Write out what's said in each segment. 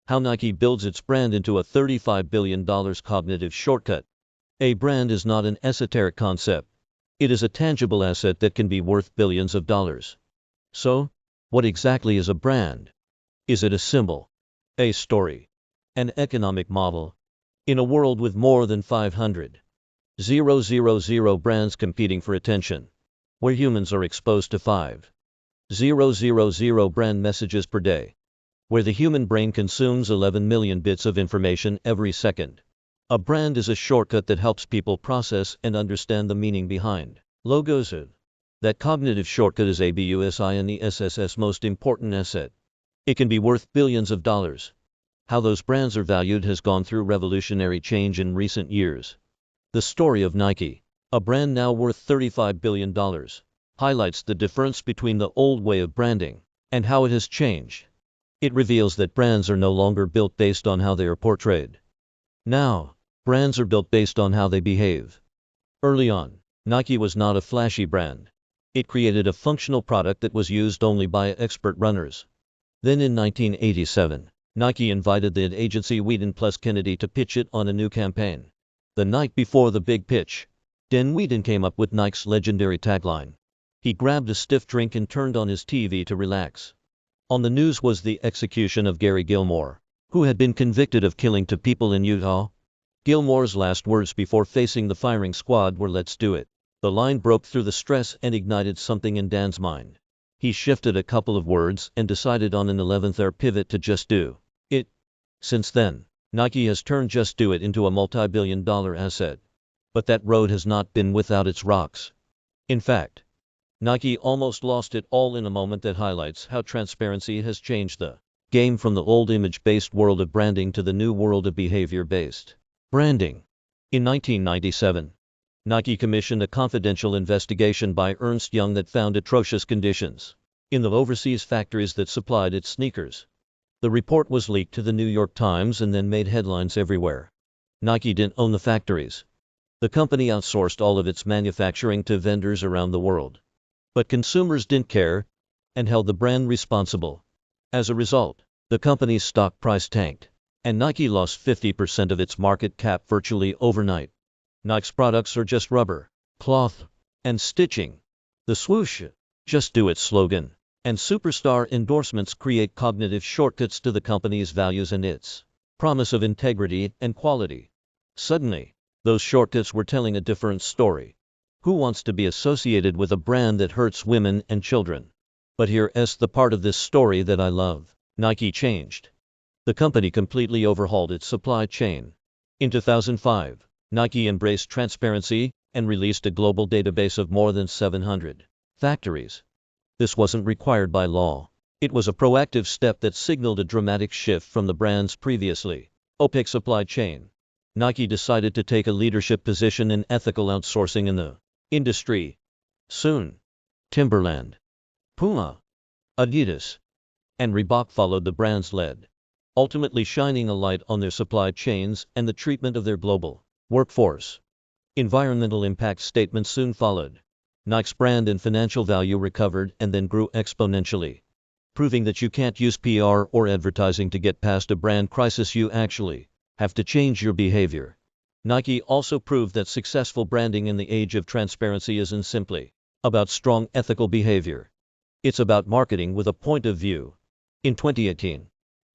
How Nike builds its brand into a $35 billion cognitive shortcut. A brand is not an esoteric concept. It is a tangible asset that can be worth billions of dollars. So, what exactly is a brand? Is it a symbol? A story? An economic model? In a world with more than 500,000 brands competing for attention, where humans are exposed to 5,000 brand messages per day, where the human brain consumes 11 million bits of information every second, a brand is a shortcut that helps people process and understand the meaning behind logos. That cognitive shortcut is ABUSINESS's most important asset. It can be worth billions of dollars. How those brands are valued has gone through revolutionary change in recent years. The story of Nike, a brand now worth $35 billion, highlights the difference between the old way of branding and how it has changed. It reveals that brands are no longer built based on how they are portrayed. Now, brands are built based on how they behave. Early on, Nike was not a flashy brand. It created a functional product that was used only by expert runners. Then in 1987, Nike invited the ad agency Wheaton plus Kennedy to pitch it on a new campaign. The night before the big pitch, Dan Wheaton came up with Nike's legendary tagline. He grabbed a stiff drink and turned on his TV to relax. On the news was the execution of Gary Gilmore, who had been convicted of killing two people in Utah. Gilmore's last words before facing the firing squad were "Let's do it." The line broke through the stress and ignited something in Dan's mind. He shifted a couple of words and decided on an 11th-hour pivot to "Just do it." Since then, Nike has turned Just Do It into a multi-billion-dollar asset. But that road has not been without its rocks. In fact, Nike almost lost it all in a moment that highlights how transparency has changed the game from the old image-based world of branding to the new world of behavior-based branding. In 1997, Nike commissioned a confidential investigation by Ernst Young that found atrocious conditions in the overseas factories that supplied its sneakers. The report was leaked to the New York Times and then made headlines everywhere. Nike didn't own the factories. The company outsourced all of its manufacturing to vendors around the world. But consumers didn't care and held the brand responsible. As a result, the company's stock price tanked, and Nike lost 50% of its market cap virtually overnight. Nike's products are just rubber, cloth, and stitching. The swoosh, "Just Do It" slogan and superstar endorsements create cognitive shortcuts to the company's values and its promise of integrity and quality. Suddenly, those shortcuts were telling a different story. Who wants to be associated with a brand that hurts women and children? But here's the part of this story that I love. Nike changed. The company completely overhauled its supply chain. In 2005, Nike embraced transparency and released a global database of more than 700 factories. This wasn't required by law. It was a proactive step that signaled a dramatic shift from the brand's previously opaque supply chain. Nike decided to take a leadership position in ethical outsourcing in the industry. Soon, Timberland, Puma, Adidas, and Reebok followed the brand's lead, ultimately shining a light on their supply chains and the treatment of their global workforce. Environmental impact statements soon followed. Nike's brand and financial value recovered and then grew exponentially, proving that you can't use PR or advertising to get past a brand crisis. You actually have to change your behavior. Nike also proved that successful branding in the age of transparency isn't simply about strong ethical behavior. It's about marketing with a point of view. In 2018,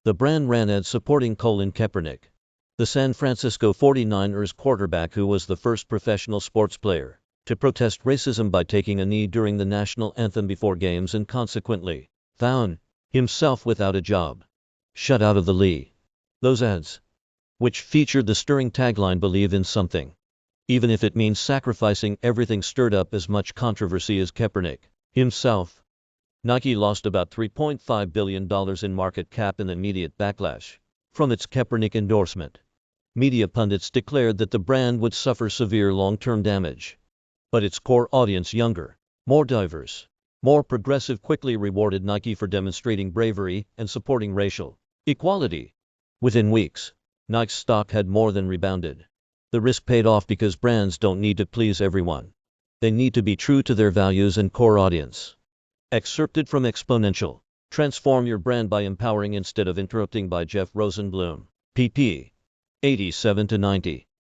the brand ran ads supporting Colin Kaepernick, the San Francisco 49ers quarterback who was the first professional sports player to protest racism by taking a knee during the national anthem before games and consequently found himself without a job, shut out of the league. Those ads, which featured the stirring tagline "Believe in something, even if it means sacrificing everything," stirred up as much controversy as Kaepernick himself. Nike lost about $3.5 billion in market cap in immediate backlash from its Kaepernick endorsement. Media pundits declared that the brand would suffer severe long-term damage. But its core audience, younger, more diverse, more progressive, quickly rewarded Nike for demonstrating bravery and supporting racial equality. Within weeks, Nike's stock had more than rebounded. The risk paid off because brands don't need to please everyone. They need to be true to their values and core audience. Excerpted from Exponential Transform your brand by empowering instead of interrupting by Jeff Rosenblum. pp. 87 to 90.